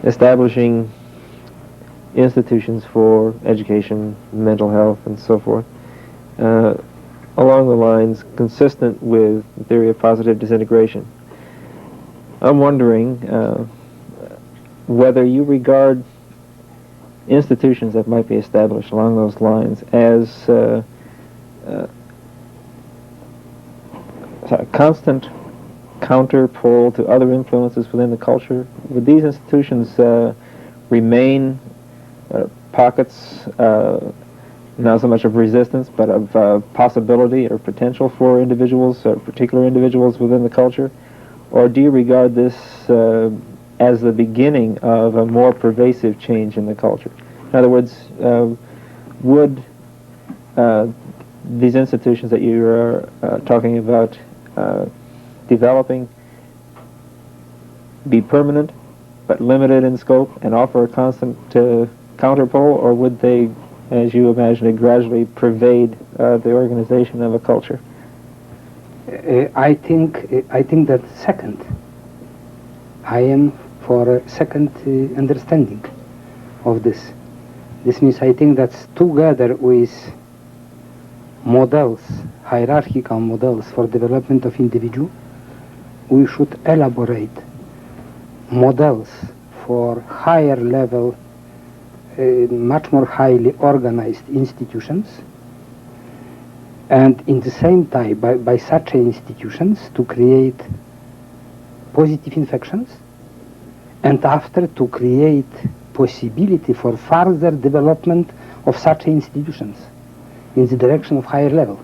establishing institutions for education, mental health, and so forth, along the lines consistent with the theory of positive disintegration. I'm wondering whether you regard institutions that might be established along those lines as a constant counterpole to other influences within the culture. Would these institutions remain pockets, not so much of resistance, but of possibility or potential for individuals, particular individuals within the culture? Or do you regard this as the beginning of a more pervasive change in the culture? In other words, would these institutions that you are talking about developing be permanent but limited in scope and offer a constant counterpole, or would they, as you imagine it, gradually pervade the organization of a culture? I think that second. I am for a second understanding of this. This means I think that together with models, hierarchical models for development of individual, we should elaborate models for higher level, much more highly organized institutions, and in the same time by such institutions to create positive infections, and after to create possibility for further development of such institutions in the direction of higher level.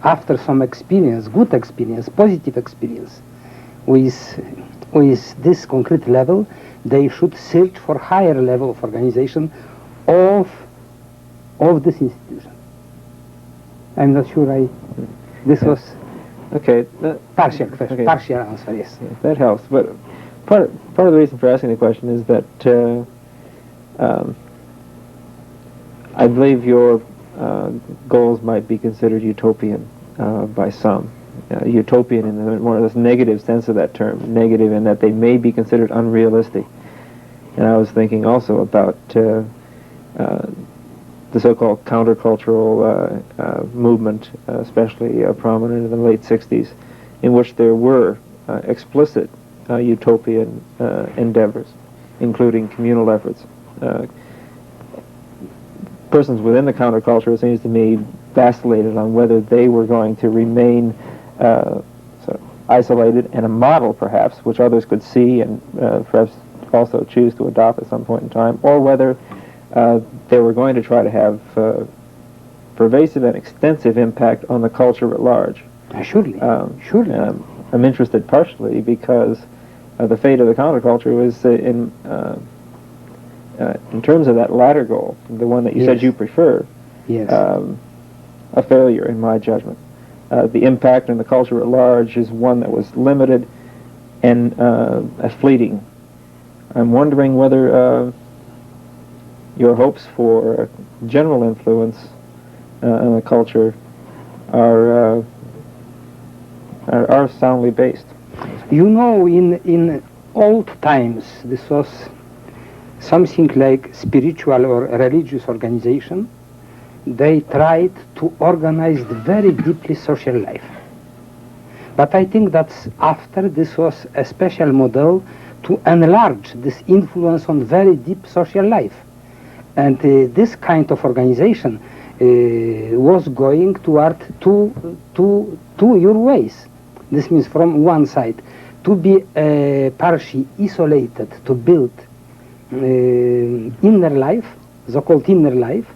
After some experience, good experience, positive experience with this concrete level, they should search for higher level of organization of this institution. I'm not sure this was okay. Partial question, okay. Partial answer, yes. Yeah, that helps. But part of the reason for asking the question is that I believe your goals might be considered utopian by some. Utopian in the more or less negative sense of that term, negative in that they may be considered unrealistic. And I was thinking also about the so-called countercultural movement, especially prominent in the late 60s, in which there were explicit utopian endeavors, including communal efforts. Persons within the counterculture, it seems to me, vacillated on whether they were going to remain sort of isolated and a model, perhaps, which others could see and perhaps also choose to adopt at some point in time, or whether they were going to try to have pervasive and extensive impact on the culture at large. Surely. I'm interested partially because the fate of the counterculture was in terms of that latter goal, the one that you said you prefer, a failure in my judgment. The impact on the culture at large is one that was limited and fleeting. I'm wondering whether your hopes for general influence on the culture are soundly based. You know, in old times, this was something like spiritual or religious organization. They tried to organize very deeply social life. But I think that after this was a special model to enlarge this influence on very deep social life. And this kind of organization was going toward two your ways. This means from one side to be partially isolated, to build inner life, so-called inner life,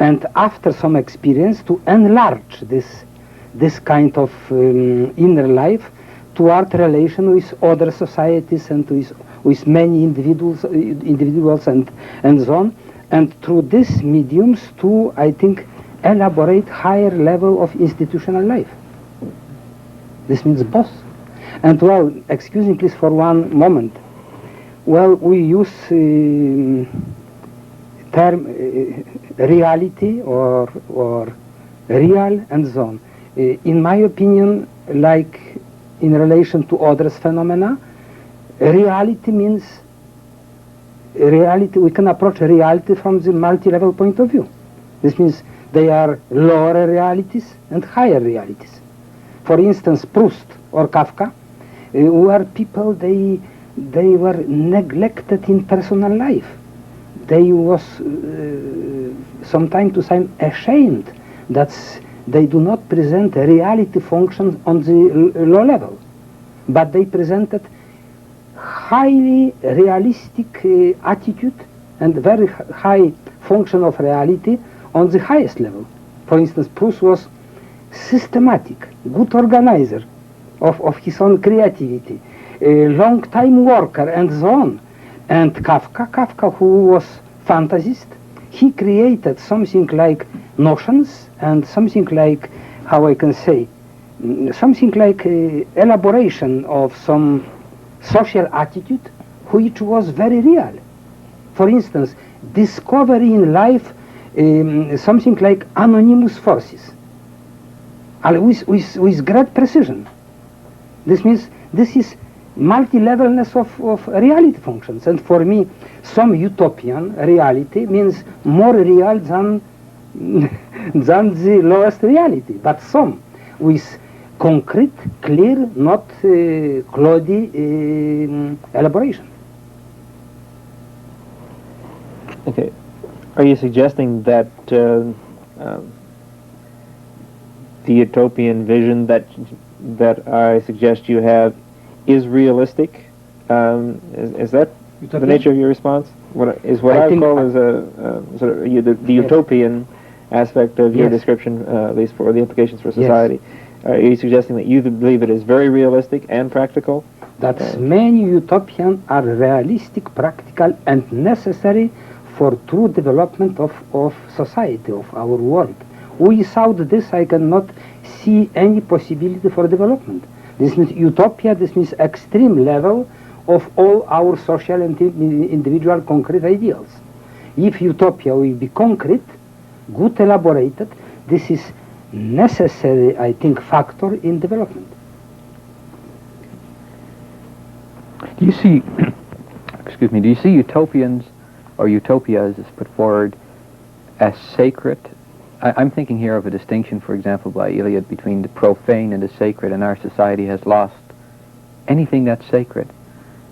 and after some experience to enlarge this kind of inner life toward relation with other societies and with many individuals and so on, and through these mediums to, I think, elaborate higher level of institutional life. This means both. And well, excuse me please for one moment. Well, we use term reality or real and so on. In my opinion, like in relation to others phenomena, reality means reality, we can approach reality from the multi-level point of view. This means they are lower realities and higher realities. For instance, Proust or Kafka were people, they were neglected in personal life. They was from time to time ashamed that they do not present a reality function on the low level, but they presented highly realistic attitude and very high function of reality on the highest level. For instance, Proust was systematic, good organizer of his own creativity, a long-time worker, and so on. And Kafka, who was fantasist, he created something like notions and something like, how I can say, something like elaboration of some social attitude which was very real. For instance, discovery in life, something like anonymous forces, with great precision. This means this is multi-levelness of reality functions. And for me, some utopian reality means more real than the lowest reality, but some with concrete, clear, not cloudy elaboration. Okay. Are you suggesting that the utopian vision that I suggest you have is realistic? Is that the nature of your response? What I call as sort of the utopian aspect of your description, at least for the implications for society. Are you suggesting that you believe it is very realistic and practical? That many utopian are realistic, practical, and necessary for true development of society, of our world. Without this, I cannot see any possibility for development. This means utopia, this means extreme level of all our social and individual concrete ideals. If utopia will be concrete, good elaborated, this is necessary, I think, factor in development. Do you see, excuse me, do you see utopians or utopias as put forward as sacred? I'm thinking here of a distinction, for example, by Eliot between the profane and the sacred, and our society has lost anything that's sacred.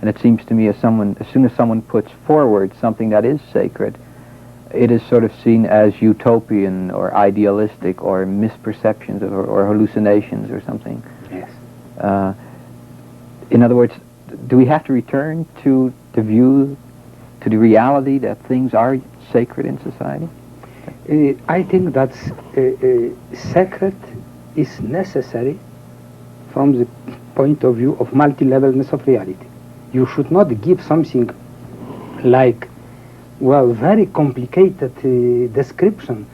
And it seems to me as soon as someone puts forward something that is sacred, it is sort of seen as utopian or idealistic or misperceptions or hallucinations or something. Yes. In other words, do we have to return to the view, to the reality that things are sacred in society? I think that sacred is necessary from the point of view of multi-levelness of reality. You should not give something like, well, very complicated description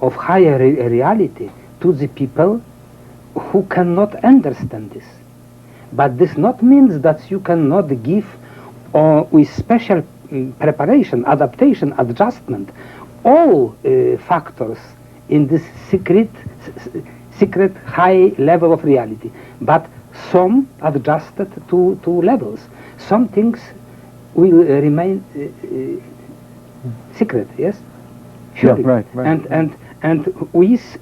of higher reality to the people who cannot understand this. But this not means that you cannot give with special preparation, adaptation, adjustment, all factors in this secret high level of reality, but some adjusted to levels. Some things will remain secret, yes? Sure. Yeah, right. And with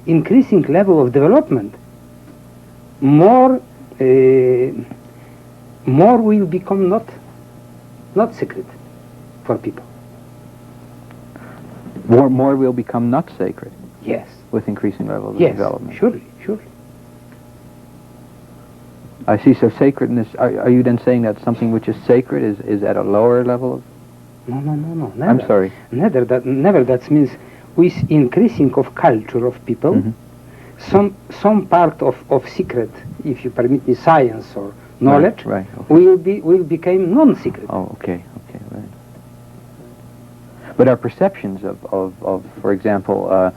increasing level of development, more will become not secret for people. More will become not sacred. Yes. With increasing levels of development. Yes, surely. I see. So sacredness. Are you then saying that something which is sacred is at a lower level of? No. Never. I'm sorry. Never. That means with increasing of culture of people, some part of secret, if you permit me, science or knowledge, right, okay. will become non-secret. Oh, okay, right. But our perceptions of for example,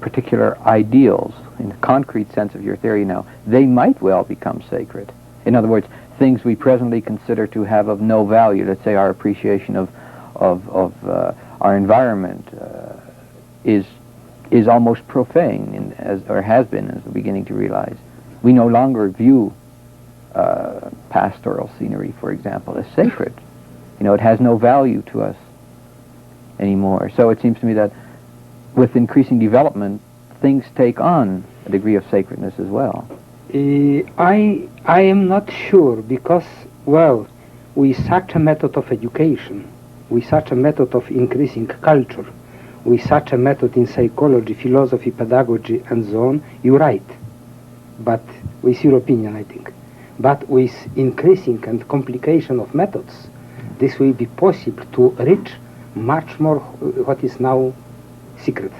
particular ideals, in the concrete sense of your theory now, they might well become sacred. In other words, things we presently consider to have of no value, let's say our appreciation of our environment is almost profane, or has been, as we're beginning to realize. We no longer view pastoral scenery, for example, as sacred. it has no value to us anymore. So it seems to me that with increasing development, things take on a degree of sacredness as well. I am not sure because, well, with such a method of education, with such a method of increasing culture, with such a method in psychology, philosophy, pedagogy, and so on, you're right. But with your opinion, I think. But with increasing and complication of methods, this will be possible to reach much more what is now secret.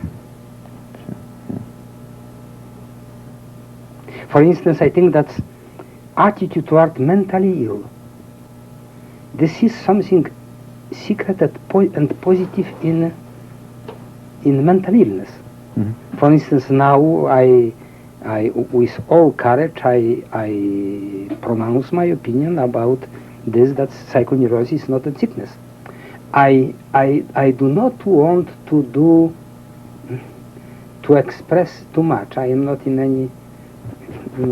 For instance, I think that attitude toward mentally ill, this is something secret and positive in mental illness. Mm-hmm. For instance, now I with all courage, I pronounce my opinion about this, that psychoneurosis is not a sickness. I do not want to express too much. I am not in any,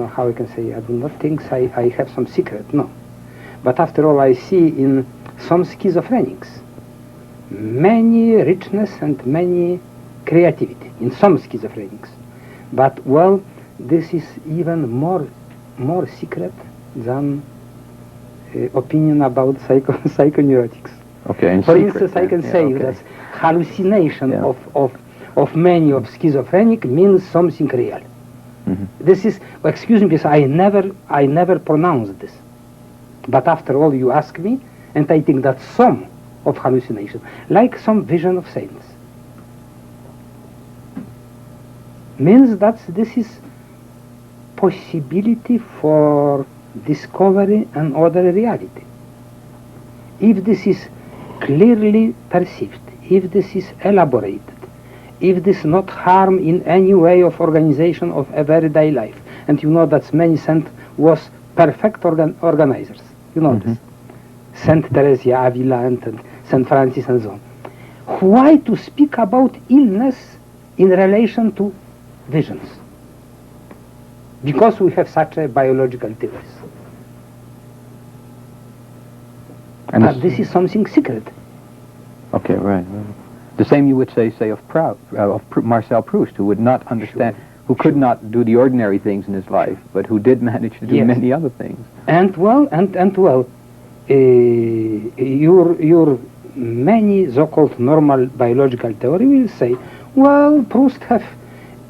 how I can say, I do not think I have some secret, no. But after all, I see in some schizophrenics many richness and many creativity in some schizophrenics. But, well, this is even more secret than opinion about psychoneurotics. Okay. For instance, I can say that hallucination of many of schizophrenic means something real. Mm-hmm. This is, excuse me, because I never pronounced this. But after all, you ask me, and I think that some of hallucination, like some vision of saints, means that this is possibility for discovery and other reality. If this is clearly perceived, if this is elaborated, if this not harm in any way of organization of everyday life, and you know that many saints was perfect organizers, you know this, Saint Teresa Avila and Saint Francis and so on. Why to speak about illness in relation to visions? Because we have such a biological theories. And but this is something secret. Okay, right. The same you would say of Marcel Proust, who would not understand, who could not do the ordinary things in his life, but who did manage to do many other things. And well, your many so-called normal biological theory will say, well, Proust have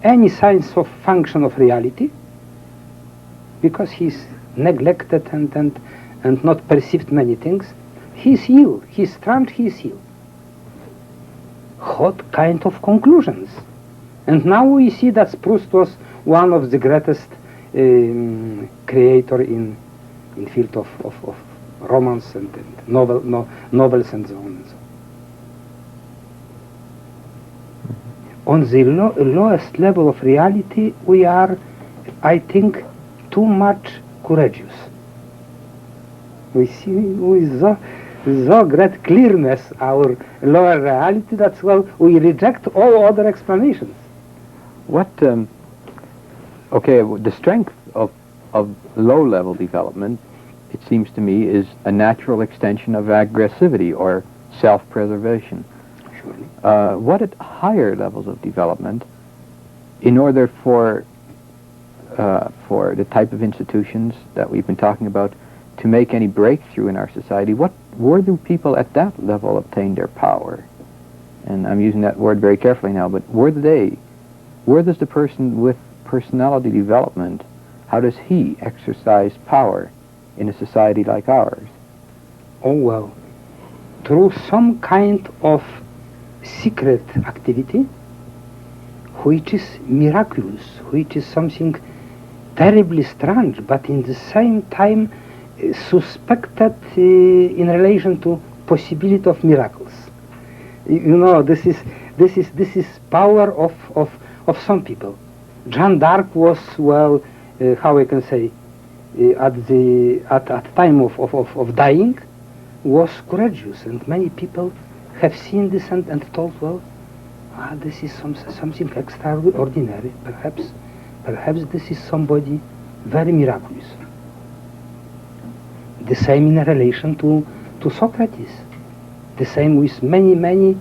any signs of function of reality because he's neglected and not perceived many things. He's ill, he's strange, he's ill. What kind of conclusions? And now we see that Proust was one of the greatest creator in field of romance and novels and so on and so on. On the lowest level of reality, we are, I think, too much courageous. We see with so great clearness our lower reality that, well, we reject all other explanations. What, the strength of low-level development, it seems to me, is a natural extension of aggressivity or self-preservation. Surely. What at higher levels of development, in order for the type of institutions that we've been talking about to make any breakthrough in our society, where do people at that level obtain their power? And I'm using that word very carefully now, but where does the person with personality development, how does he exercise power in a society like ours? Oh, well, through some kind of secret activity, which is miraculous, which is something terribly strange, but in the same time suspected in relation to possibility of miracles. You know, this is power of some people. Jeanne d'Arc was, well, how I can say, at time of dying, was courageous, and many people have seen this and thought, well, this is something extraordinary. Perhaps this is somebody very miraculous. The same in relation to Socrates. The same with many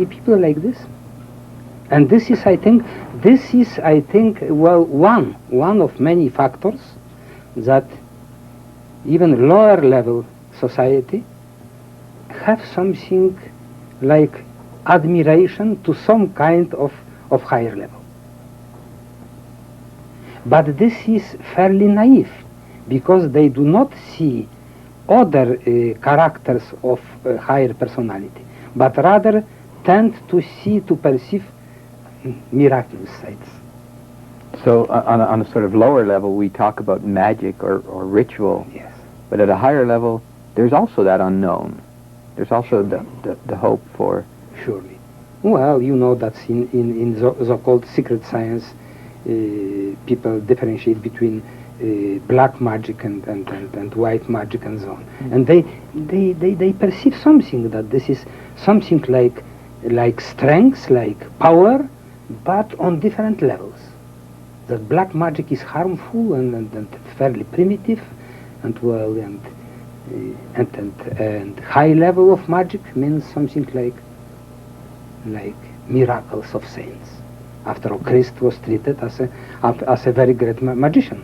people like this. And this is, I think, well, one of many factors that even lower level society have something like admiration to some kind of higher level. But this is fairly naive, because they do not see other characters of higher personality, but rather tend to perceive miraculous sides. So on a sort of lower level, we talk about magic or ritual. Yes. But at a higher level, there's also that unknown. There's also the hope for... Surely. Well, you know that in the so-called secret science, people differentiate between black magic and white magic and so on. And they perceive something, that this is something like strength, like power, but on different levels. That black magic is harmful and fairly primitive, and well, and high level of magic means something like miracles of saints. After all, Christ was treated as a very great magician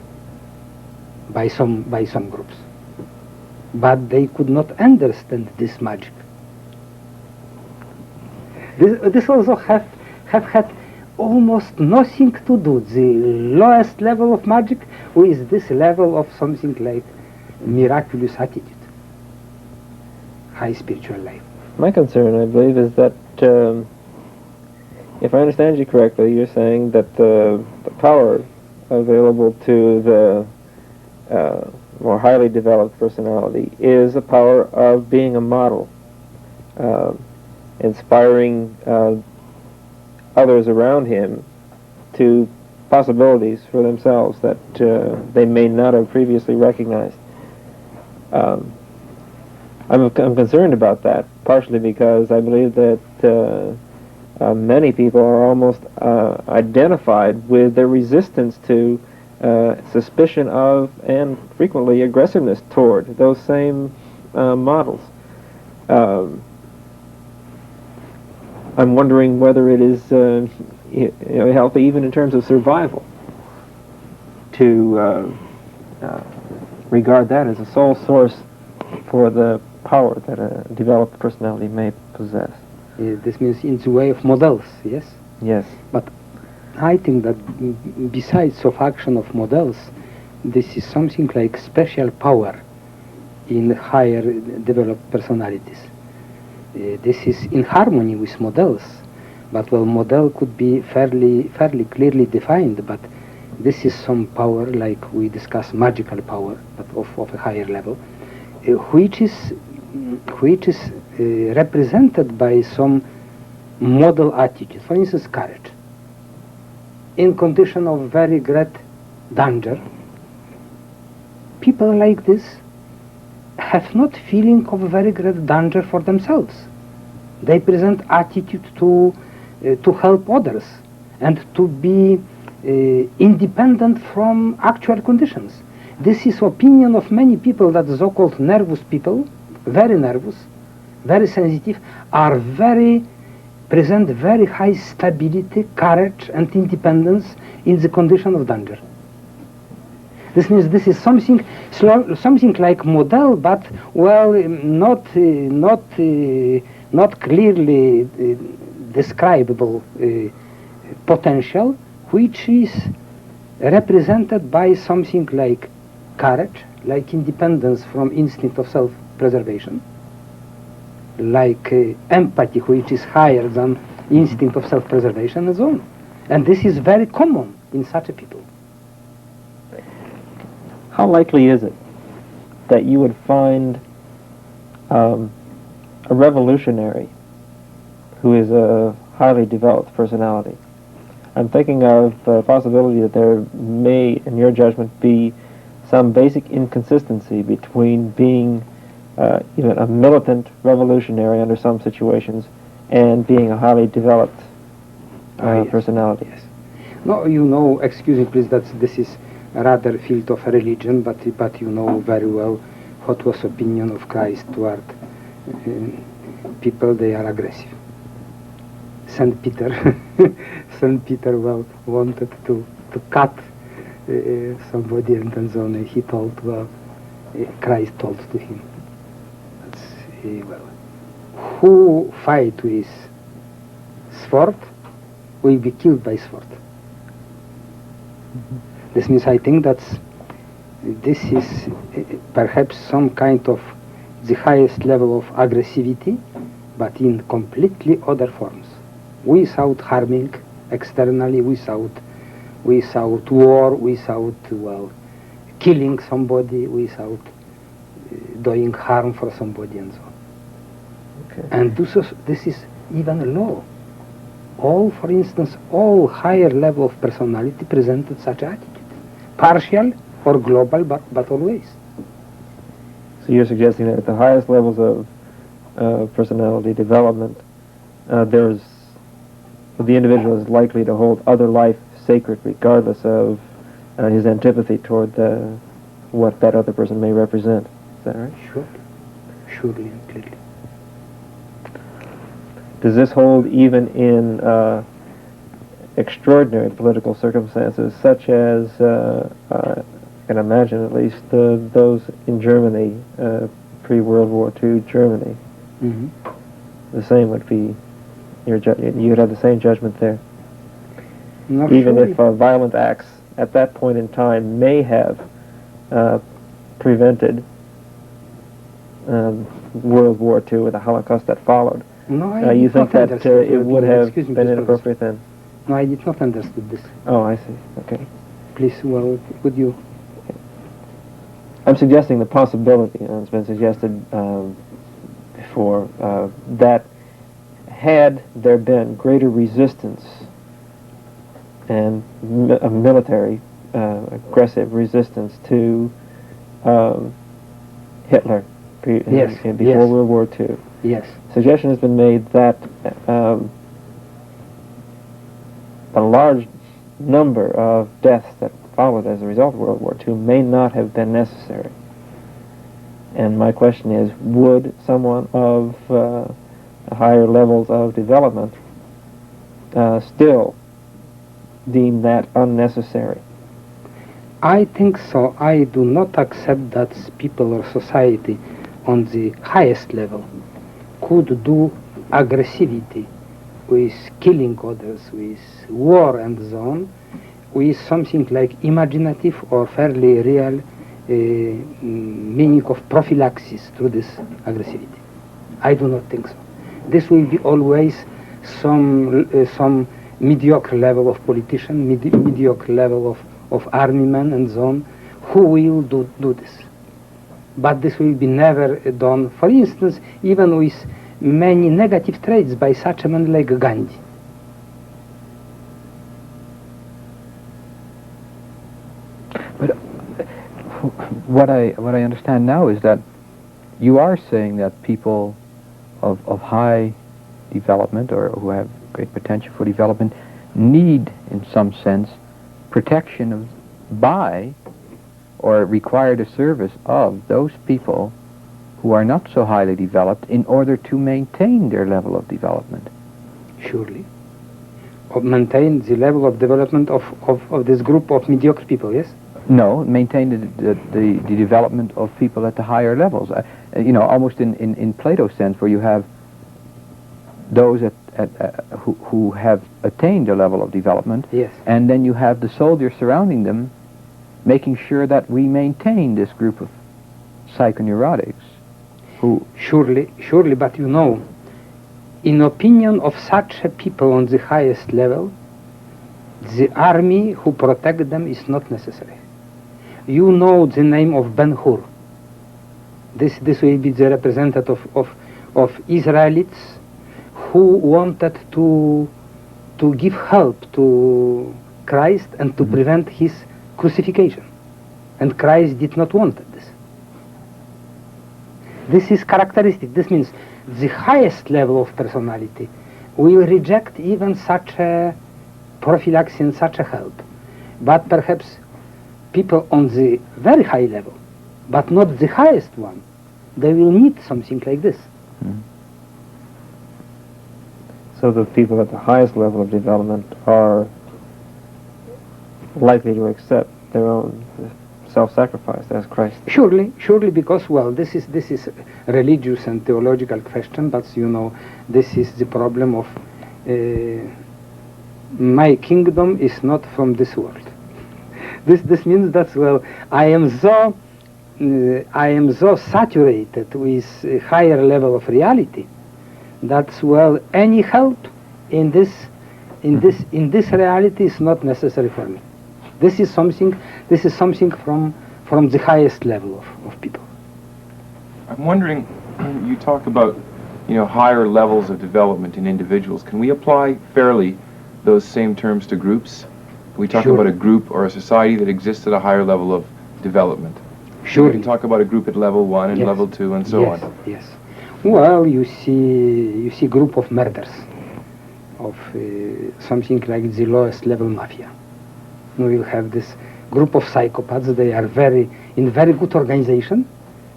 by some groups, but they could not understand this magic. This also have had almost nothing to do, the lowest level of magic, with this level of something like miraculous attitude, high spiritual life. My concern, I believe, is that if I understand you correctly, you're saying that the power available to the more highly developed personality is the power of being a model, inspiring others around him to possibilities for themselves that they may not have previously recognized. I'm concerned about that, partially because I believe that many people are almost identified with their resistance to suspicion of and frequently aggressiveness toward those same models. I'm wondering whether it is healthy, even in terms of survival, to regard that as a sole source for the power that a developed personality may possess. This means in the way of models, yes? Yes. But I think that besides of action of models, this is something like special power in higher developed personalities. This is in harmony with models, but well, model could be fairly clearly defined, but this is some power, like we discuss magical power, but of a higher level, which is represented by some model attitude. For instance, courage. In condition of very great danger, people like this have not feeling of very great danger for themselves. They present attitude to help others and to be independent from actual conditions. This is opinion of many people, that the so-called nervous people, very nervous, very sensitive, are present very high stability, courage and independence in the condition of danger. This means this is something like model, but well, not clearly describable potential, which is represented by something like courage, like independence from instinct of self-preservation, like empathy, which is higher than instinct of self-preservation, and so on. And this is very common in such a people. How likely is it that you would find a revolutionary who is a highly developed personality? I'm thinking of the possibility that there may, in your judgment, be some basic inconsistency between being even a militant revolutionary under some situations and being a highly developed Yes. personality. Yes. No, you know, excuse me please, that this is rather field of religion, but you know very well what was opinion of Christ toward people, they are aggressive. Saint Peter, Saint Peter wanted to cut somebody, and then he told, Christ told to him, who fight with sword will be killed by sword. This means I think that this is perhaps some kind of the highest level of aggressivity, but in completely other forms, without harming externally, without war, without killing somebody, without doing harm for somebody, and so on. Okay. And this is even a law. For instance, all higher level of personality presented such attitude, partial or global, but always. So you're suggesting that at the highest levels of personality development, the individual is likely to hold other life sacred regardless of his antipathy toward what that other person may represent. Is that right? Surely and clearly. Does this hold even in extraordinary political circumstances, such as, I can imagine at least, those in Germany, pre-World War II Germany? Mm-hmm. The same would be, you'd have the same judgment there. Not Even surely. if violent acts at that point in time may have prevented World War II or the Holocaust that followed. No, I You did think not that understand it your would opinion. have Excuse me, been please, inappropriate then? No, I did not understand this. Oh, I see. Okay. Please, would you? I'm suggesting the possibility, and it's been suggested before, that had there been greater resistance and military aggressive resistance to Hitler before Yes. World War II, Yes. suggestion has been made that a large number of deaths that followed as a result of World War II may not have been necessary. And my question is, would someone of higher levels of development still deem that unnecessary? I think so. I do not accept that people or society on the highest level could do aggressivity with killing others, with war and so on, with something like imaginative or fairly real meaning of prophylaxis through this aggressivity. I do not think so. This will be always some mediocre level of politician, mediocre level of army men and so on, who will do this. But this will be never done, for instance, even with many negative traits by such a man like Gandhi. But what I understand now is that you are saying that people of high development or who have great potential for development need, in some sense, protection by or require the service of those people who are not so highly developed in order to maintain their level of development. Surely. Or maintain the level of development of this group of mediocre people, yes? No, maintain the development of people at the higher levels. Almost in Plato's sense, where you have those who have attained a level of development, Yes. and then you have the soldiers surrounding them, making sure that we maintain this group of psychoneurotics who... Surely, but in opinion of such a people on the highest level, the army who protect them is not necessary. You know the name of Ben-Hur. This will be the representative of Israelites who wanted to give help to Christ and to prevent his crucifixion. And Christ did not want this. This is characteristic. This means the highest level of personality will reject even such a prophylaxis and such a help. But perhaps people on the very high level, but not the highest one, they will need something like this. So the people at the highest level of development are likely to accept their own self-sacrifice as Christ. Surely, because this is a religious and theological question, but this is the problem of my kingdom is not from this world. This means that I am so saturated with a higher level of reality that any help in this reality is not necessary for me. This is something from the highest level of people. I'm wondering, you talk about higher levels of development in individuals. Can we apply fairly those same terms to groups? We talk about a group or a society that exists at a higher level of development. Sure. We can talk about a group at level 1 and level 2 and so on. Yes. Well, you see group of murders, of something like the lowest level mafia. You have this group of psychopaths. They are in very good organization,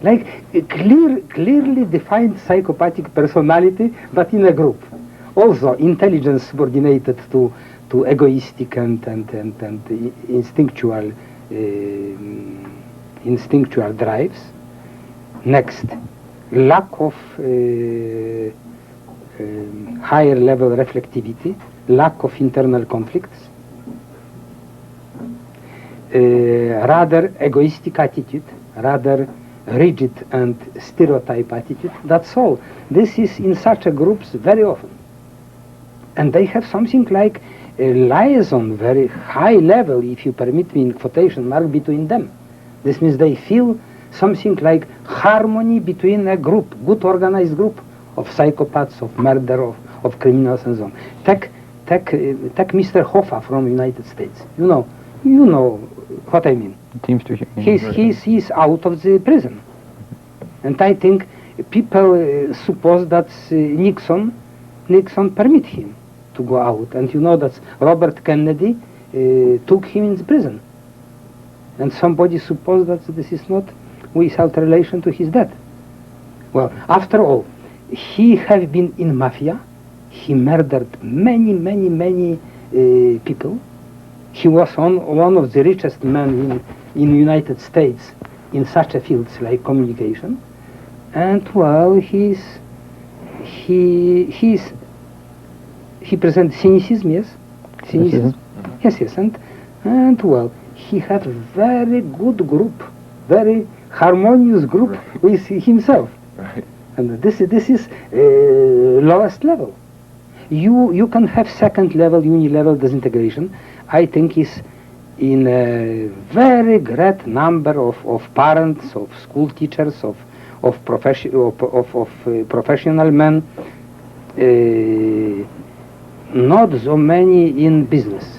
like a clearly defined psychopathic personality, but in a group. Also, intelligence subordinated to egoistic and instinctual drives. Next, lack of higher level reflectivity, lack of internal conflicts, rather egoistic attitude, rather rigid and stereotype attitude. That's all. This is in such a groups very often. And they have something like a liaison, very high level, if you permit me in quotation mark, between them. This means they feel something like harmony between a group, good organized group of psychopaths, of murder, of criminals and so on. Take Mr. Hoffa from United States. You know what I mean. Teamsters. He's out of the prison. And I think people suppose that Nixon permit him to go out. And that Robert Kennedy took him in the prison. And somebody supposed that this is not without relation to his death. Well, after all, he had been in mafia. He murdered many people. He was one of the richest men in United States in such a fields like communication. And he presents cynicism, yes? Cynicism. Yes, and he had a very good group, very harmonious group with himself. Right. And this is lowest level. You can have second level, uni-level disintegration. I think is in a very great number of parents, of school teachers, of professional men, not so many in business,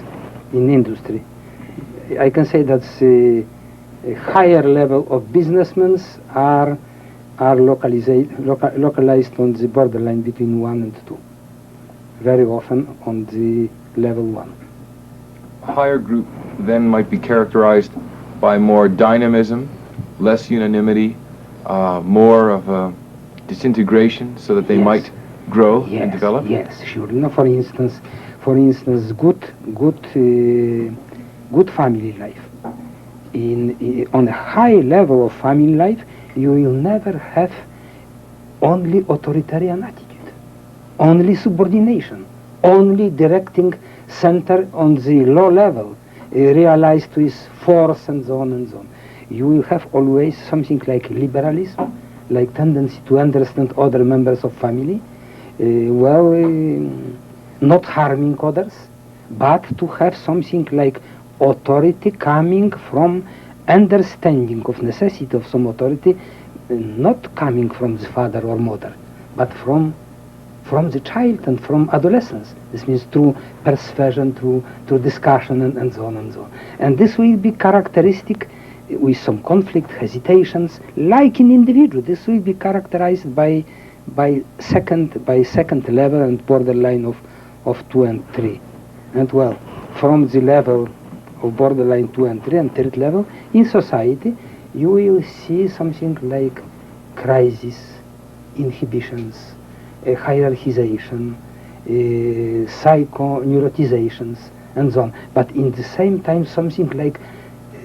in industry. I can say that a higher level of businessmen are localized on the borderline between 1 and 2. Very often on the level 1. A higher group then might be characterized by more dynamism, less unanimity, more of a disintegration, so that they might grow and develop. Yes, sure. For instance, good family life. On a high level of family life, you will never have only authoritarian attitude, only subordination, only directing center on the low level, realized with force and so on and so on. You will have always something like liberalism, like tendency to understand other members of family, not harming others, but to have something like authority coming from understanding of necessity of some authority, not coming from the father or mother, but from the child and from adolescence. This means through persuasion, through discussion and so on and so on. And this will be characteristic with some conflict, hesitations, like in individual. This will be characterized by second level and borderline of 2 and 3. And from the level of borderline 2 and 3 and third level, in society, you will see something like crisis, inhibitions, hierarchization, psychoneurotizations, and so on. But in the same time, something like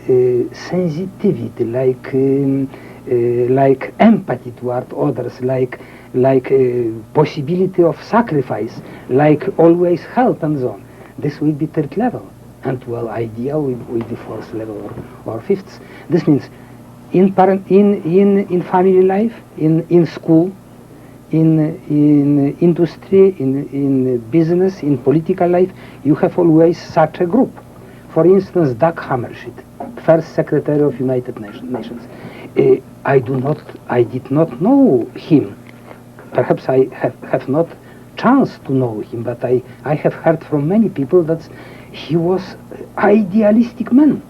sensitivity, like empathy toward others, like possibility of sacrifice, like always help, and so on. This will be third level, and well, ideal will be fourth level or fifth. This means in family life, in school, in industry, in business, in political life, you have always such a group. For instance, Dag Hammarskjöld, first Secretary of United Nations. I did not know him. Perhaps I have not chance to know him, but I have heard from many people that he was idealistic man.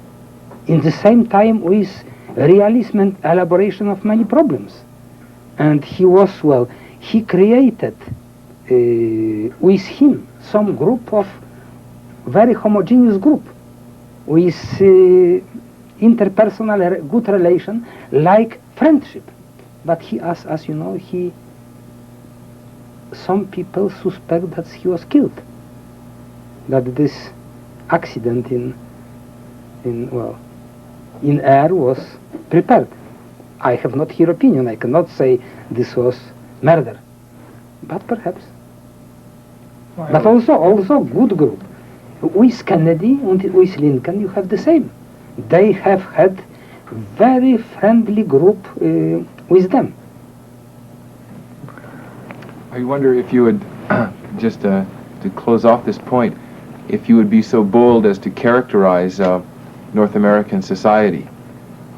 In the same time with realism and elaboration of many problems. And he was, well, he created with him some group of very homogeneous group with interpersonal good relation like friendship. But he, as you know, some people suspect that he was killed. That this accident in air was prepared. I have not here opinion. I cannot say this was murder, but perhaps. But also good group. With Kennedy and with Lincoln, you have the same. They have had very friendly group with them. I wonder if you would, just to close off this point, if you would be so bold as to characterize North American society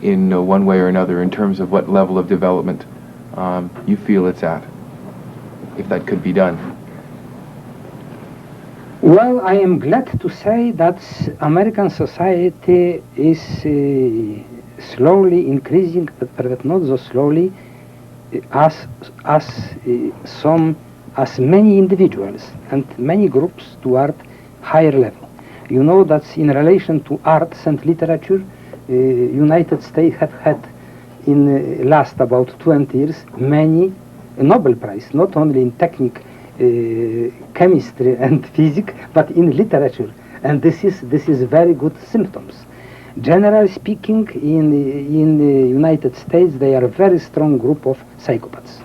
in one way or another in terms of what level of development you feel it's at, if that could be done. Well, I am glad to say that American society is slowly increasing, but not so slowly as many individuals and many groups toward higher level. You know that in relation to arts and literature, United States have had in last about 20 years many Nobel Prize, not only in technique, chemistry and physics, but in literature, and this is very good symptoms. Generally speaking, in the United States, they are a very strong group of psychopaths,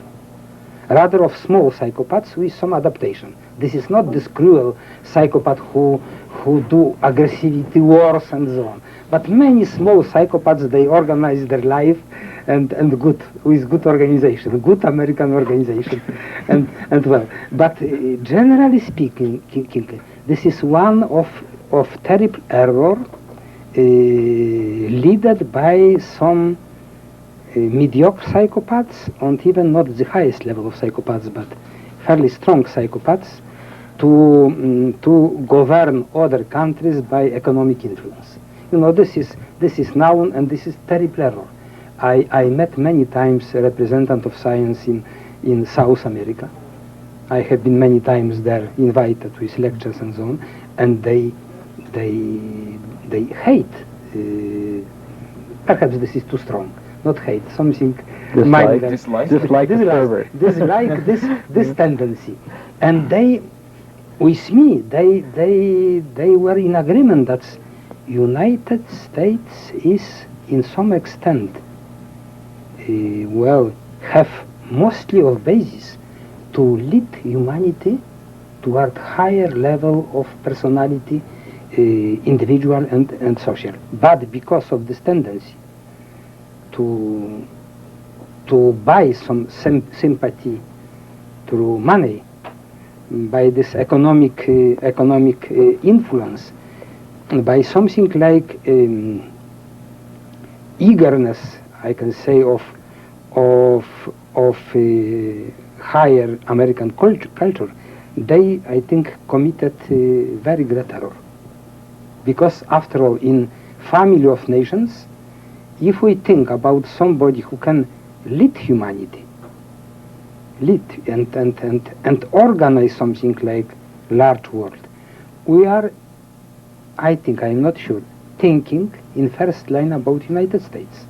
rather of small psychopaths with some adaptation. This is not this cruel psychopath who do aggressivity, wars, and so on. But many small psychopaths, they organize their life and good, with good organization, good American organization, and well. But generally speaking, this is one of terrible error led by some mediocre psychopaths, and even not the highest level of psychopaths, but fairly strong psychopaths, to govern other countries by economic influence. You know, this is known, and this is terrible error. I met many times a representative of science in South America. I have been many times there, invited with lectures and so on, and they hate. Perhaps this is too strong. Not hate, something dislike this tendency, and they, with me, they were in agreement that United States is in some extent have mostly of basis to lead humanity toward higher level of personality, individual and social. But because of this tendency to buy some sympathy through money, by this economic influence, by something like eagerness, I can say, of higher American culture, they, I think, committed very great error. Because after all, in family of nations, if we think about somebody who can lead humanity, lead and organize something like large world, we are, I think, I'm not sure, thinking in first line about United States.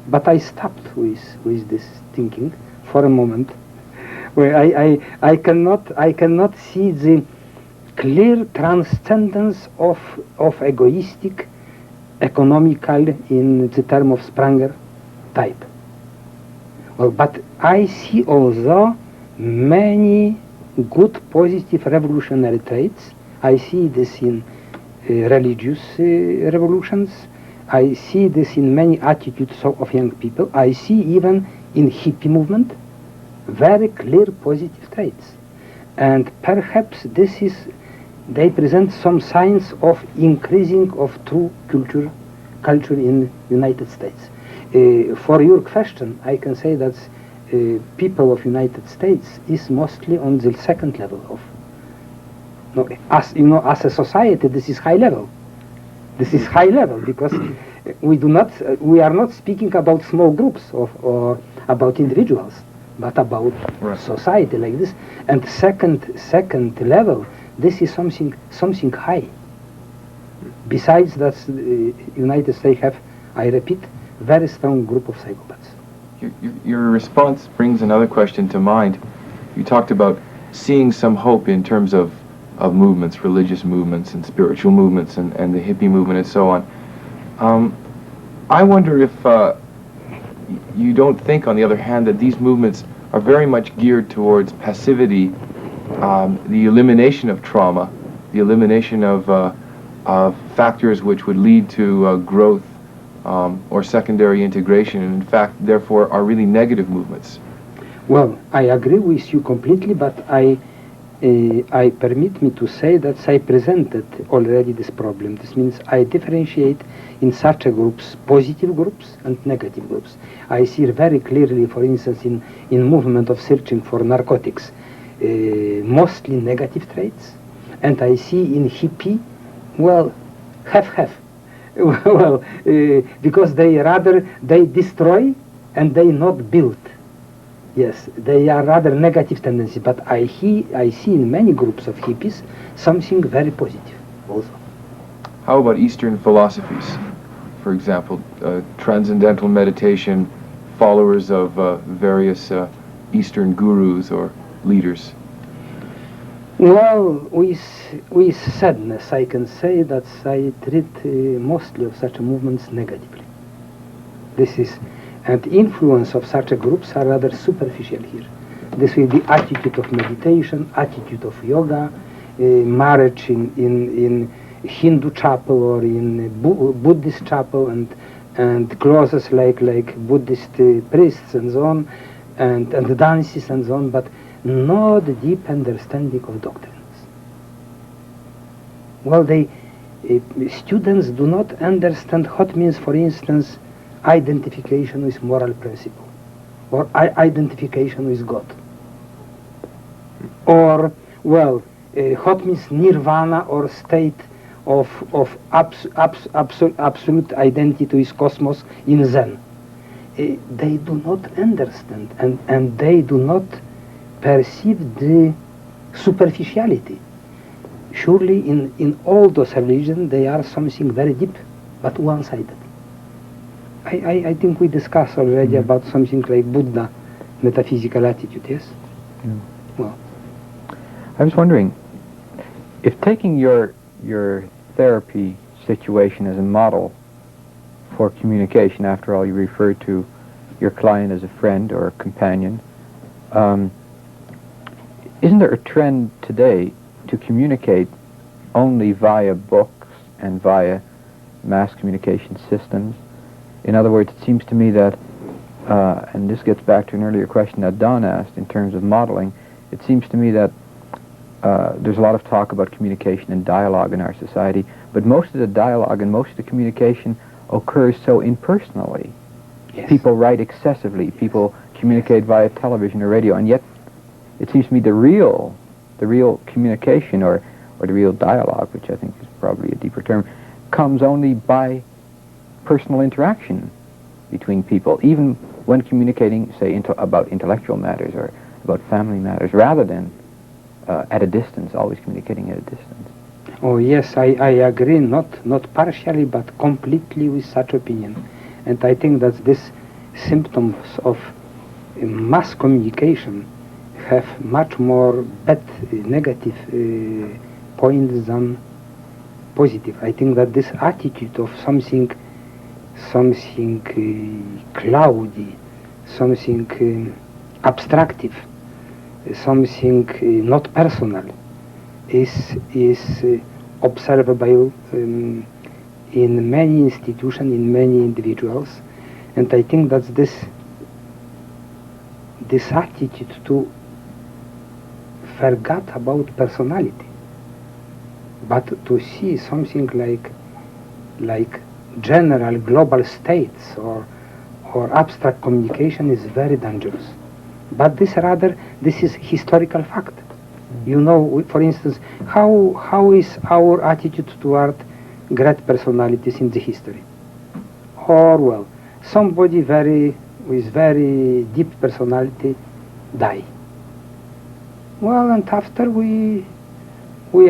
But I stopped with this thinking for a moment. Where I cannot see the clear transcendence of egoistic, economical in the term of Spranger type. Well, but I see also many good, positive revolutionary traits. I see this in religious revolutions. I see this in many attitudes of young people. I see even in hippie movement very clear positive traits. And perhaps they present some signs of increasing of true culture in United States. For your question, I can say that people of United States is mostly on the second level of. No, as you know, as a society, this is high level. This is high level because we are not speaking about small groups or about individuals, but about society like this. And second level, this is something high. Besides that, United States have, I repeat, very strong group of psychopaths. Your response brings another question to mind. You talked about seeing some hope in terms of movements, religious movements and spiritual movements and the hippie movement and so on. I wonder if you don't think, on the other hand, that these movements are very much geared towards passivity, the elimination of trauma, the elimination of factors which would lead to growth or secondary integration, and in fact, therefore, are really negative movements. Well, I agree with you completely, but I permit me to say that I presented already this problem. This means I differentiate in such a groups, positive groups and negative groups. I see very clearly, for instance, in movement of searching for narcotics, mostly negative traits, and I see in hippie, well, half. Well, because they destroy and they not build. Yes, they are rather negative tendency, but I see in many groups of hippies something very positive also. How about Eastern philosophies? For example, transcendental meditation, followers of various Eastern gurus or leaders. Well, with sadness, I can say that I treat mostly of such movements negatively. And influence of such groups are rather superficial here. This will be attitude of meditation, attitude of yoga, marriage in Hindu chapel or in Buddhist chapel, and clothes like Buddhist priests and so on, and dances and so on, but not the deep understanding of doctrines. Well, students do not understand what means, for instance, identification with moral principle, or identification with God, or well, what means nirvana or state of absolute identity with cosmos in Zen. They do not understand, and they do not perceive the superficiality. Surely in all those religions they are something very deep, but one-sided. I think we discussed already about something like Buddha metaphysical attitude, yes? Yeah. Well, I was wondering, if taking your therapy situation as a model for communication, after all you refer to your client as a friend or a companion, isn't there a trend today to communicate only via books and via mass communication systems? In other words, it seems to me that, and this gets back to an earlier question that Don asked in terms of modeling, it seems to me that there's a lot of talk about communication and dialogue in our society, but most of the dialogue and most of the communication occurs so impersonally. Yes. People write excessively, people communicate via television or radio, and yet it seems to me the real communication or the real dialogue, which I think is probably a deeper term, comes only by personal interaction between people, even when communicating, say, about intellectual matters or about family matters, rather than at a distance, always communicating at a distance. Oh yes, I agree, not partially, but completely with such opinion. And I think that this symptoms of mass communication have much more bad negative points than positive. I think that this attitude of something cloudy, something abstractive, something not personal is observable in many institutions, in many individuals, and I think that this attitude to forget about personality, but to see something like general global states or abstract communication is very dangerous. But this is historical fact. You know, for instance, how is our attitude toward great personalities in the history? Or, well, somebody with very deep personality die. Well, and after we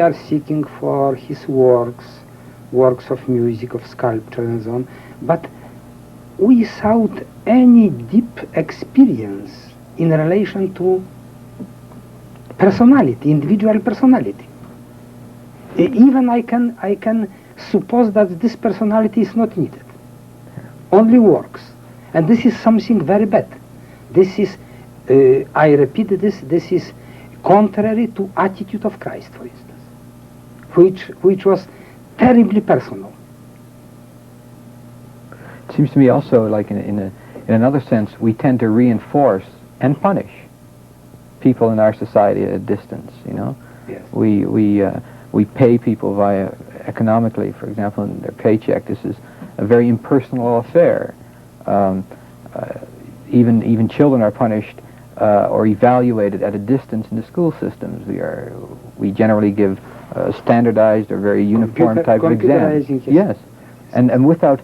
are seeking for his works of music, of sculpture and so on, but without any deep experience in relation to personality, individual personality. Even I can suppose that this personality is not needed, only works, and this is something very bad. This is, I repeat this is contrary to attitude of Christ, for instance, which was terribly personal. It seems to me also, like in another sense, we tend to reinforce and punish people in our society at a distance. You know, Yes. We pay people via economically, for example, in their paycheck. This is a very impersonal affair. Even children are punished or evaluated at a distance in the school systems. We generally give standardized or very uniform type of exams. Yes, and without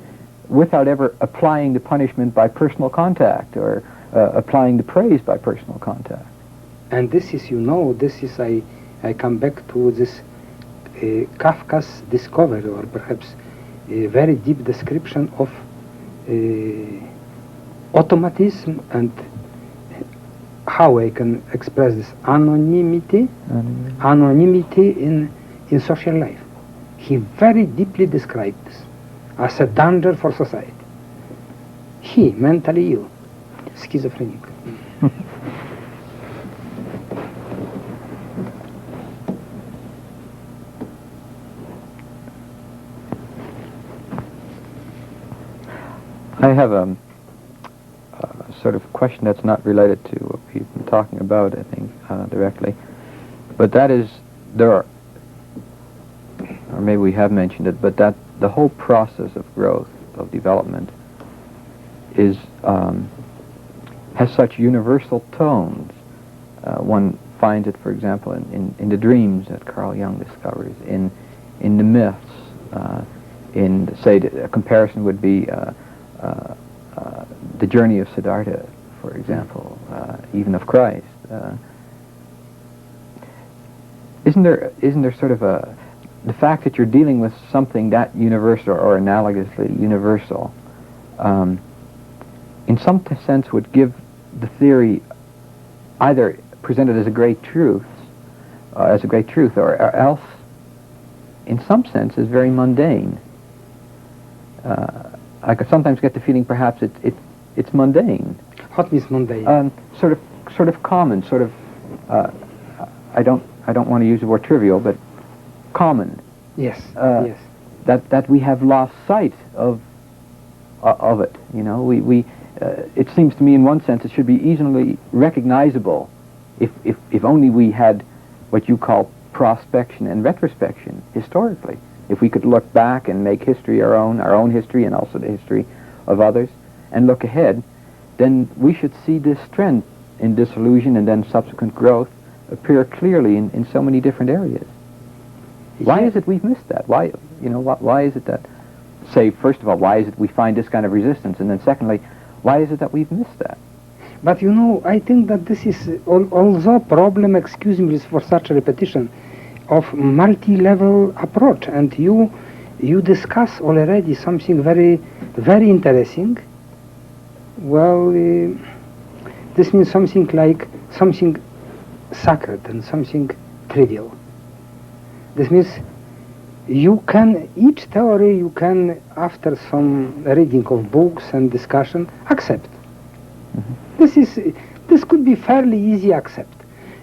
ever applying the punishment by personal contact or applying the praise by personal contact. And this is, you know, I come back to this Kafka's discovery, or perhaps a very deep description of automatism and how I can express this anonymity in social life. He very deeply described this as a danger for society. He, mentally ill, schizophrenic. I have a sort of question that's not related to what we've been talking about, I think, directly. But that is, or maybe we have mentioned it, but that the whole process of growth, of development, is has such universal tones. One finds it, for example, in the dreams that Carl Jung discovers, in the myths, in, say, a comparison would be the journey of Siddhartha, for example, even of Christ. Isn't there sort of the fact that you're dealing with something that universal or analogously universal, in some sense would give the theory either presented as a great truth, or else, in some sense, is very mundane. I could sometimes get the feeling perhaps it's mundane. What is mundane? Sort of common, sort of. I don't want to use the word trivial, but common. Yes. Yes. Yes. That we have lost sight of it. You know, it seems to me, in one sense, it should be easily recognizable, if only we had what you call prospection and retrospection historically. If we could look back and make history our own history, and also the history of others, and look ahead, then we should see this trend in disillusion and then subsequent growth appear clearly in so many different areas. Why is it we've missed that? Why is it that, say, first of all, why is it we find this kind of resistance, and then secondly, why is it that we've missed that? But you know, I think that this is also a problem, excuse me for such a repetition, of multi-level approach, and you discuss already something very, very interesting. Well, This means something like something sacred and something trivial. This means each theory you can, after some reading of books and discussion, accept. This could be fairly easy accept.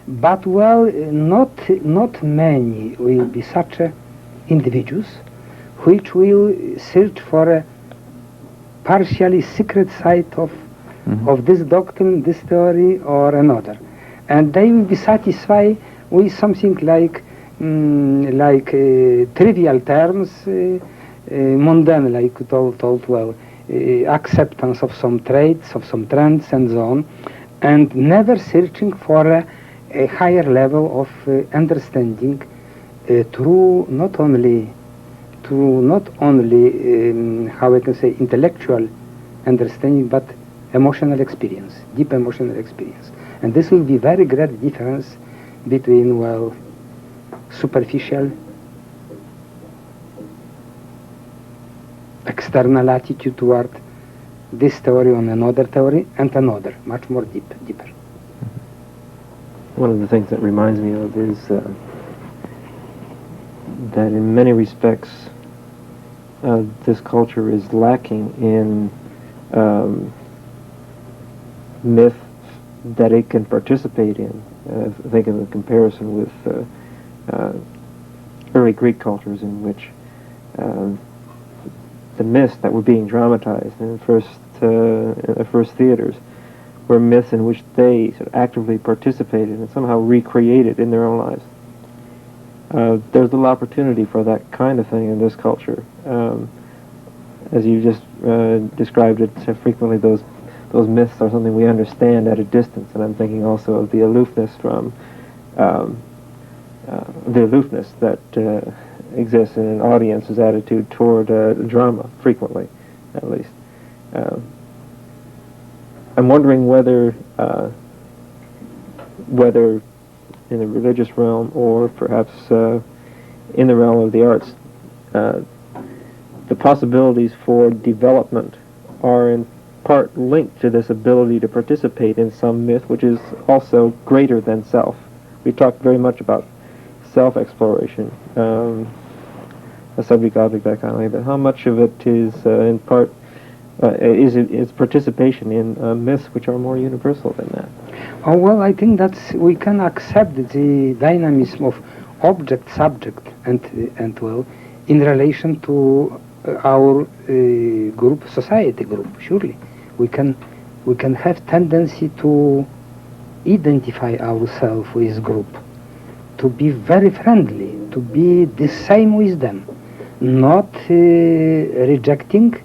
But not many will be such individuals which will search for a partially secret side of this doctrine, this theory, or another, and they will be satisfied with something like trivial terms, mundane, like told well, acceptance of some traits, of some trends, and so on, and never searching for a higher level of understanding through not only how I can say intellectual understanding, but emotional experience, deep emotional experience. And this will be very great difference between, well, superficial external attitude toward this theory on another theory and another, much more deeper. One of the things that reminds me of is that in many respects this culture is lacking in myths that it can participate in. I think of a comparison with early Greek cultures in which the myths that were being dramatized in the first theaters were myths in which they sort of actively participated and somehow recreated in their own lives. There's little opportunity for that kind of thing in this culture. As you just described it, frequently those myths are something we understand at a distance, and I'm thinking also of the aloofness from that exists in an audience's attitude toward drama, frequently, at least. I'm wondering whether in the religious realm or perhaps in the realm of the arts, the possibilities for development are in part linked to this ability to participate in some myth which is also greater than self. We talked very much about self-exploration, a subject-object dichotomy, but how much of it is in part is participation in myths which are more universal than that? Oh, well, I think that we can accept the dynamism of object-subject and well, in relation to our group, society group. Surely, we can have tendency to identify ourselves with group, to be very friendly, to be the same with them, not rejecting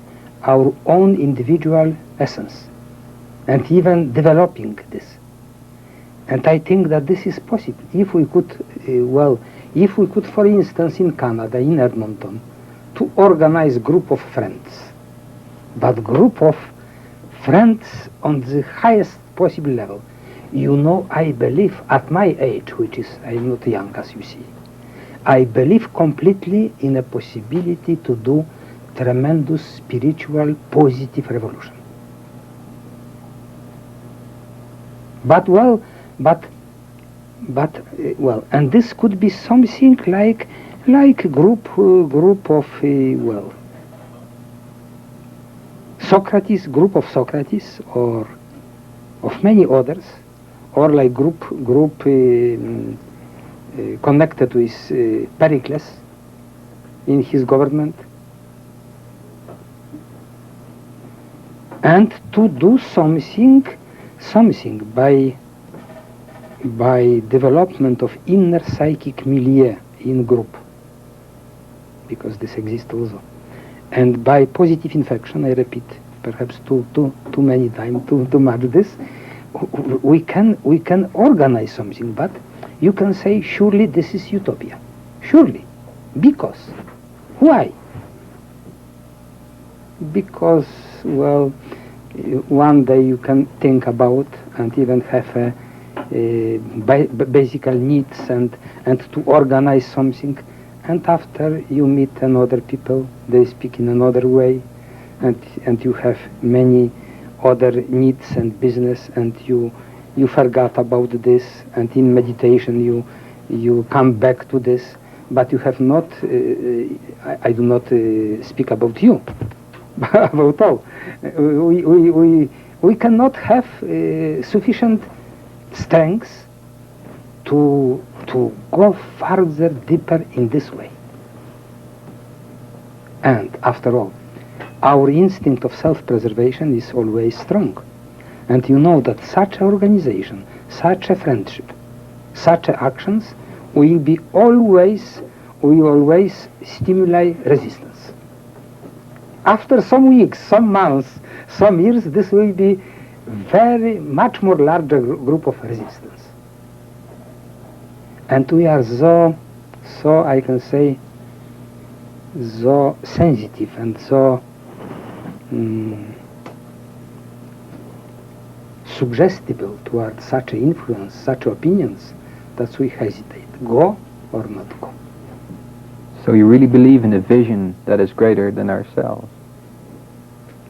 our own individual essence, and even developing this. And I think that this is possible. If we could, for instance, in Canada, in Edmonton, to organize group of friends, but group of friends on the highest possible level. You know, I believe at my age, which is, I'm not young as you see, I believe completely in a possibility to do tremendous spiritual positive revolution. And this could be something like a group of Socrates, group of Socrates, or of many others, or like group connected with Pericles in his government, and to do something by development of inner psychic milieu in group, because this exists also, and by positive infection, I repeat, perhaps too many times, too much this, we can organize something, but you can say, surely this is utopia. Surely. Because. Why? Because, well, one day you can think about and even have basic needs and to organize something, and after you meet another people, they speak in another way, and you have many other needs and business, and you forgot about this, and in meditation you come back to this, but you have not, I do not speak about you, about all. We cannot have sufficient strength to go further, deeper in this way. And after all, our instinct of self-preservation is always strong. And you know that such an organization, such a friendship, such actions will always stimulate resistance. After some weeks, some months, some years, this will be very much more larger group of resistance. And we are so I can say, so sensitive and so suggestible towards such influence, such opinions, that we hesitate, go or not go. So you really believe in a vision that is greater than ourselves?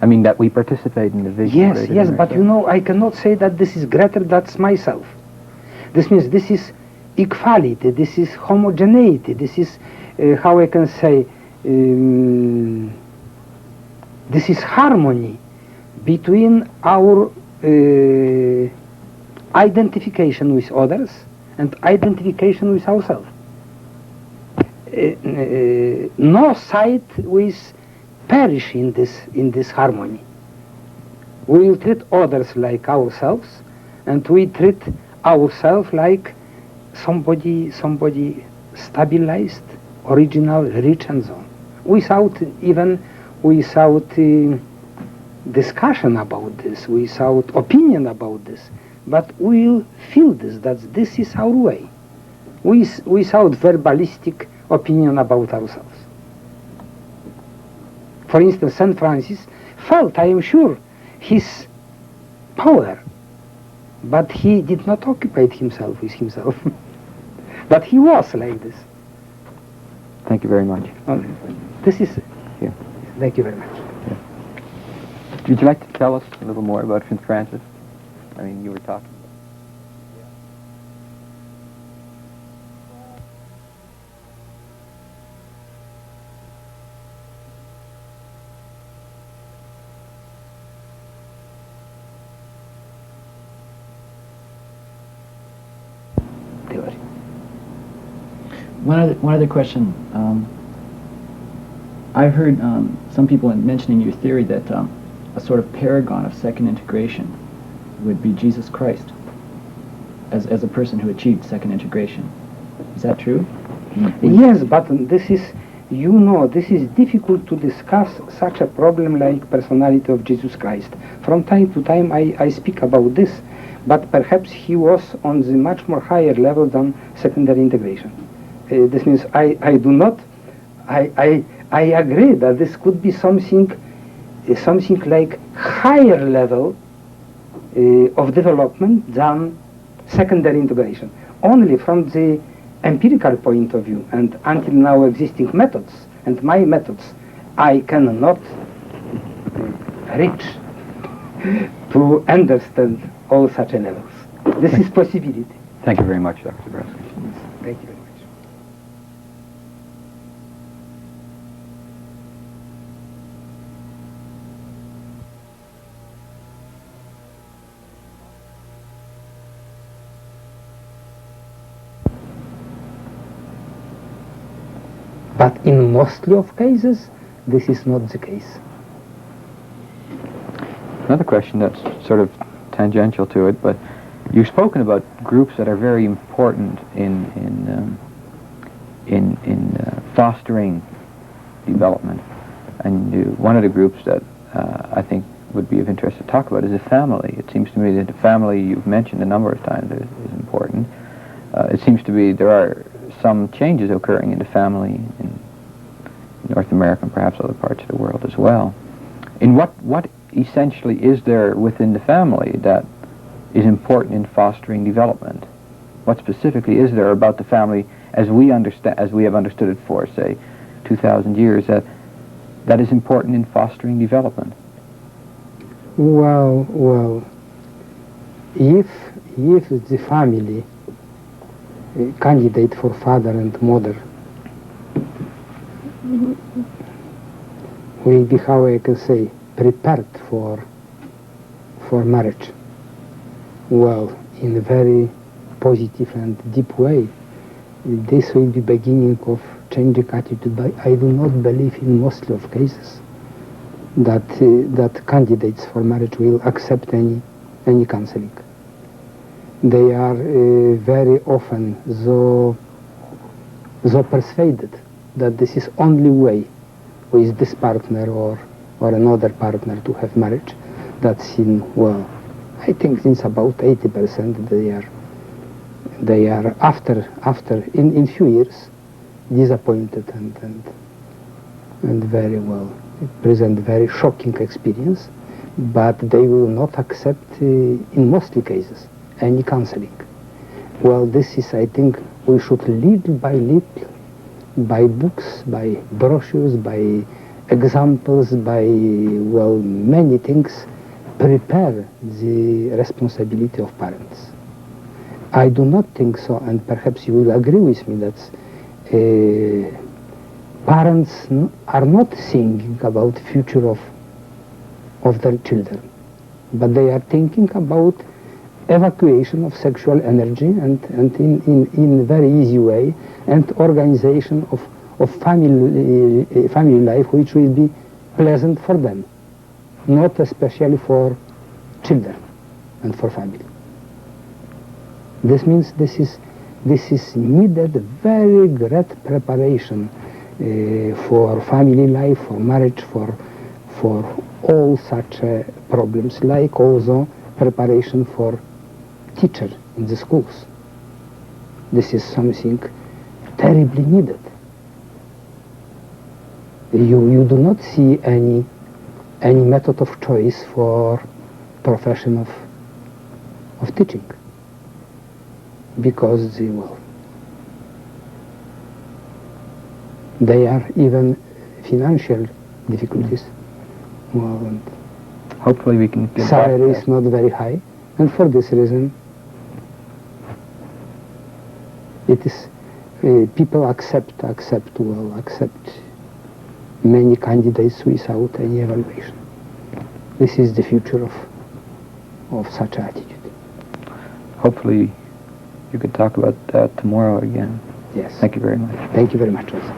I mean, that we participate in the vision. Yes, yes, but you know, I cannot say that this is greater than myself. This means this is equality, this is homogeneity, this is, how I can say, this is harmony between our identification with others and identification with ourselves. No side will perish in this harmony. We will treat others like ourselves, and we treat ourselves like somebody stabilized, original, rich, and so on, without discussion about this, without opinion about this. But we'll feel this, that this is our way, without verbalistic opinion about ourselves. For instance, St. Francis felt, I am sure, his power, but he did not occupy himself with himself. But he was like this. Thank you very much. This is... Yeah. Thank you very much. Yeah. Would you like to tell us a little more about St. Francis? I mean, you were talking. One other question. I've heard some people mentioning your theory that a sort of paragon of second integration would be Jesus Christ as a person who achieved second integration. Is that true? Yes, but this is, you know, this is difficult to discuss such a problem like personality of Jesus Christ. From time to time I speak about this, but perhaps he was on the much more higher level than secondary integration. This means I agree that this could be something like higher level of development than secondary integration. Only from the empirical point of view and until now existing methods and my methods, I cannot reach to understand all such levels. This is possibility. Thank you very much, Dr. Dabrowski. Thank you very much. But in mostly of cases, this is not the case. Another question that's sort of tangential to it, but you've spoken about groups that are very important in fostering development, and one of the groups that I think would be of interest to talk about is the family. It seems to me that the family, you've mentioned a number of times, is important. It seems to be there are some changes occurring in the family in North America and perhaps other parts of the world as well. In what essentially is there within the family that is important in fostering development? What specifically is there about the family as we have understood it for, say, 2,000 years, that is important in fostering development? Well, if the family candidate for father and mother will be, how I can say, prepared for marriage, well, in a very positive and deep way, this will be beginning of changing attitude. But I do not believe in most of cases that candidates for marriage will accept any counseling. They are very often so persuaded that this is only way with this partner or another partner to have marriage. That's I think it's about 80% they are after in few years disappointed and very present very shocking experience, but they will not accept in mostly cases any counseling. Well, this is, I think, we should little by little, by books, by brochures, by examples, by many things, prepare the responsibility of parents. I do not think so, and perhaps you will agree with me that parents are not thinking about future of their children, but they are thinking about evacuation of sexual energy and in a very easy way, and organization of family life which will be pleasant for them, not especially for children and for family. This means this is needed very great preparation for family life, for marriage, for all such problems, like also preparation for teacher in the schools. This is something terribly needed. You do not see any method of choice for profession of teaching, because they are even financial difficulties. And hopefully we can get salary is not very high, and for this reason it is people accept many candidates without any evaluation. This is the future of such attitude. Hopefully you could talk about that tomorrow again. Yes. Thank you very much. Thank you very much also.